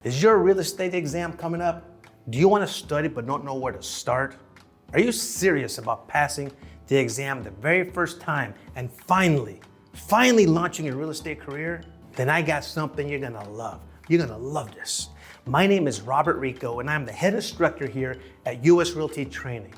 Is your real estate exam coming up? Do you want to study but don't know where to start? Are you serious about passing the exam the very first time and finally launching your real estate career? Then I got something you're gonna love. You're gonna love this. My name is Robert Rico and I'm the head instructor here at US Realty Training.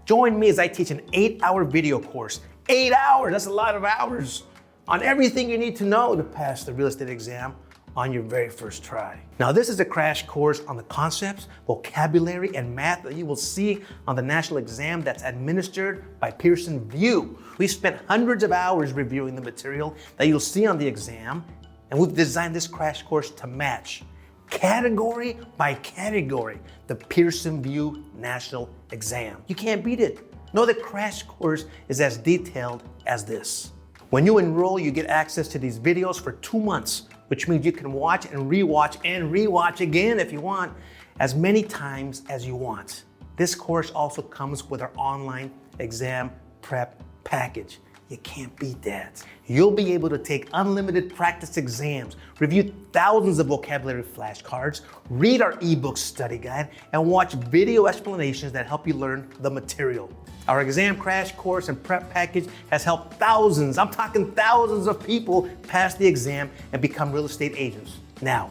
Join me as I teach an 8-hour video course. 8 hours, that's a lot of hours, on everything you need to know to pass the real estate exam on your very first try. Now, this is a crash course on the concepts, vocabulary, and math that you will see on the national exam that's administered by Pearson VUE. We've spent hundreds of hours reviewing the material that you'll see on the exam, and we've designed this crash course to match, category by category, the Pearson VUE national exam. You can't beat it. No, the crash course is as detailed as this. When you enroll, you get access to these videos for 2 months, which means you can watch and rewatch again if you want, as many times as you want. This course also comes with our online exam prep package. You can't beat that. You'll be able to take unlimited practice exams, review thousands of vocabulary flashcards, read our ebook study guide, and watch video explanations that help you learn the material. Our exam crash course and prep package has helped thousands, I'm talking thousands of people pass the exam and become real estate agents. Now,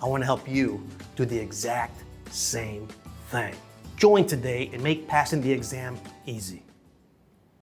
I want to help you do the exact same thing. Join today and make passing the exam easy.